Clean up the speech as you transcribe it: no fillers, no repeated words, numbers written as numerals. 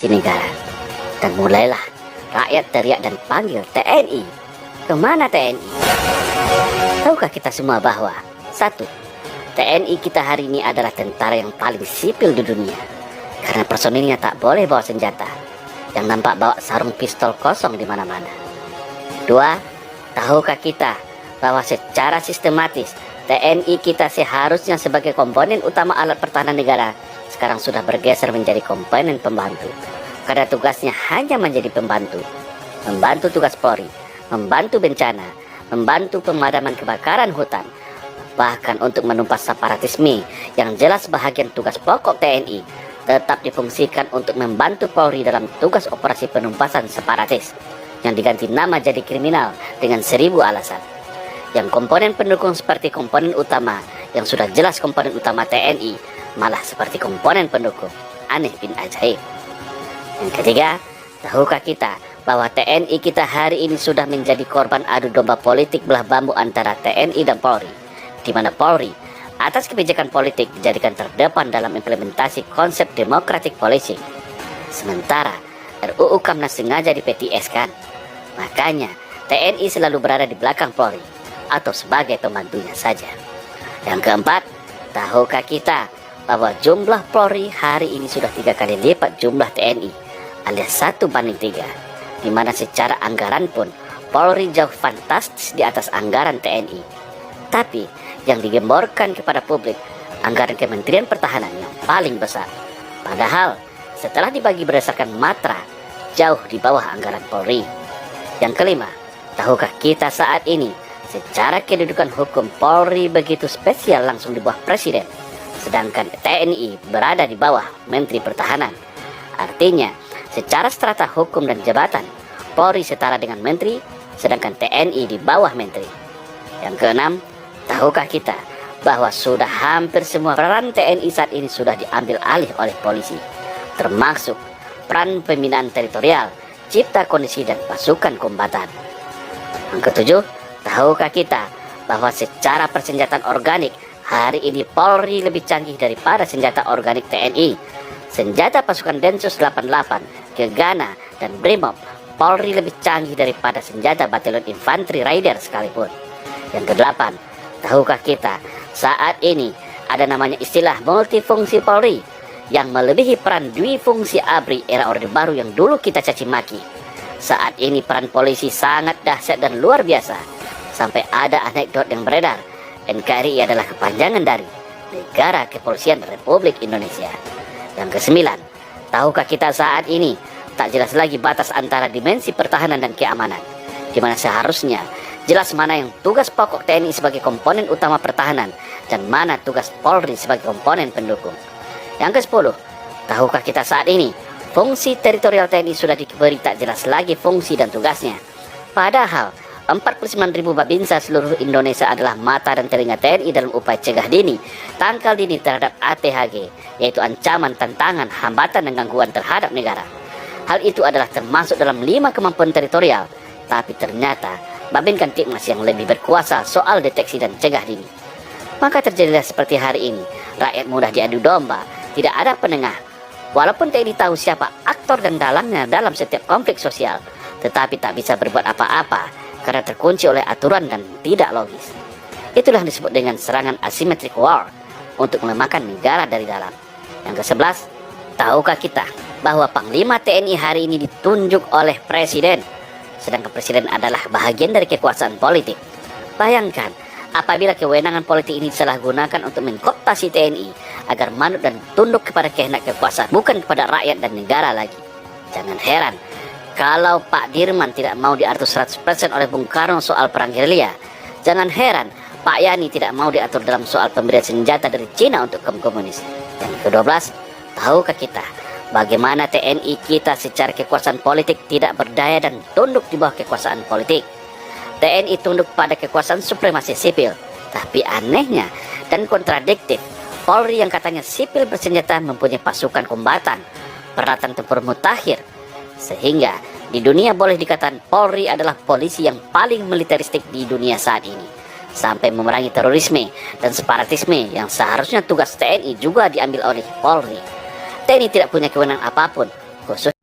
negara. Dan mulailah rakyat teriak dan panggil TNI. Kemana TNI? Tahukah kita semua bahwa satu, TNI kita hari ini adalah tentara yang paling sipil di dunia, karena personilnya tak boleh bawa senjata, yang nampak bawa sarung pistol kosong di mana-mana. Dua, tahukah kita bahwa secara sistematis TNI kita seharusnya sebagai komponen utama alat pertahanan negara sekarang sudah bergeser menjadi komponen pembantu, karena tugasnya hanya menjadi pembantu, membantu tugas Polri, membantu bencana, membantu pemadaman kebakaran hutan, bahkan untuk menumpas separatisme yang jelas bahagian tugas pokok TNI tetap difungsikan untuk membantu Polri dalam tugas operasi penumpasan separatis yang diganti nama jadi kriminal dengan 1000 alasan. Yang komponen pendukung seperti komponen utama yang sudah jelas komponen utama TNI malah seperti komponen pendukung. Aneh bin ajaib. Yang ketiga, tahukah kita bahwa TNI kita hari ini sudah menjadi korban adu domba politik belah bambu antara TNI dan Polri, di mana Polri atas kebijakan politik dijadikan terdepan dalam implementasi konsep democratic policing, sementara RUU Kamnas sengaja di-PTS-kan. Makanya TNI selalu berada di belakang Polri atau sebagai pembantunya saja. Yang keempat, tahukah kita bahwa jumlah Polri hari ini sudah 3 kali lipat jumlah TNI, alias 1:3, di mana secara anggaran pun Polri jauh fantastis di atas anggaran TNI. Tapi yang digemborkan kepada publik anggaran Kementerian Pertahanan yang paling besar. Padahal setelah dibagi berdasarkan matra, jauh di bawah anggaran Polri. Yang kelima, tahukah kita saat ini secara kedudukan hukum Polri begitu spesial langsung di bawah Presiden, sedangkan TNI berada di bawah Menteri Pertahanan. Artinya, secara strata hukum dan jabatan, Polri setara dengan Menteri, sedangkan TNI di bawah Menteri. Yang keenam, tahukah kita bahwa sudah hampir semua peran TNI saat ini sudah diambil alih oleh polisi, termasuk peran pembinaan teritorial, cipta kondisi dan pasukan kombatan. Yang ketujuh, tahukah kita bahwa secara persenjataan organik hari ini Polri lebih canggih daripada senjata organik TNI. Senjata pasukan Densus 88, Gegana, dan Brimob, Polri lebih canggih daripada senjata Batalion Infanteri Raider sekalipun. Yang kedelapan, tahukah kita saat ini ada namanya istilah multifungsi Polri yang melebihi peran dwifungsi ABRI era Orde Baru yang dulu kita caci maki. Saat ini peran polisi sangat dahsyat dan luar biasa, sampai ada anekdot yang beredar NKRI adalah kepanjangan dari Negara Kepolisian Republik Indonesia. Yang kesembilan, tahukah kita saat ini tak jelas lagi batas antara dimensi pertahanan dan keamanan, di mana seharusnya jelas mana yang tugas pokok TNI sebagai komponen utama pertahanan dan mana tugas Polri sebagai komponen pendukung. Yang ke-10, tahukah kita saat ini fungsi teritorial TNI sudah diberi tak jelas lagi fungsi dan tugasnya. Padahal 49.000 babinsa seluruh Indonesia adalah mata dan telinga TNI dalam upaya cegah dini, tangkal dini terhadap ATHG, yaitu ancaman, tantangan, hambatan dan gangguan terhadap negara. Hal itu adalah termasuk dalam 5 kemampuan teritorial, tapi ternyata Babin Kamtibmas yang lebih berkuasa soal deteksi dan cegah dini. Maka terjadilah seperti hari ini, rakyat mudah diadu domba, tidak ada penengah. Walaupun TNI tahu siapa aktor dan dalangnya dalam setiap konflik sosial, tetapi tak bisa berbuat apa-apa karena terkunci oleh aturan dan tidak logis. Itulah yang disebut dengan serangan asymmetric war untuk melemahkan negara dari dalam. Yang ke-11, tahukah kita bahwa Panglima TNI hari ini ditunjuk oleh Presiden, sedangkan Presiden adalah bahagian dari kekuasaan politik. Bayangkan, apabila kewenangan politik ini disalahgunakan untuk mengkooptasi TNI agar manut dan tunduk kepada kehendak kekuasaan, bukan kepada rakyat dan negara lagi. Jangan heran kalau Pak Dirman tidak mau diatur 100% oleh Bung Karno soal perang gerilya. Jangan heran Pak Yani tidak mau diatur dalam soal pemberian senjata dari Cina untuk kaum komunis. Yang ke-12, tahukah kita bagaimana TNI kita secara kekuasaan politik tidak berdaya dan tunduk di bawah kekuasaan politik? TNI tunduk pada kekuasaan supremasi sipil. Tapi anehnya dan kontradiktif, Polri yang katanya sipil bersenjata mempunyai pasukan kombatan, peralatan tempur mutakhir, sehingga di dunia boleh dikatakan Polri adalah polisi yang paling militeristik di dunia saat ini, sampai memerangi terorisme dan separatisme yang seharusnya tugas TNI juga diambil oleh Polri. TNI tidak punya kewenangan apapun khusus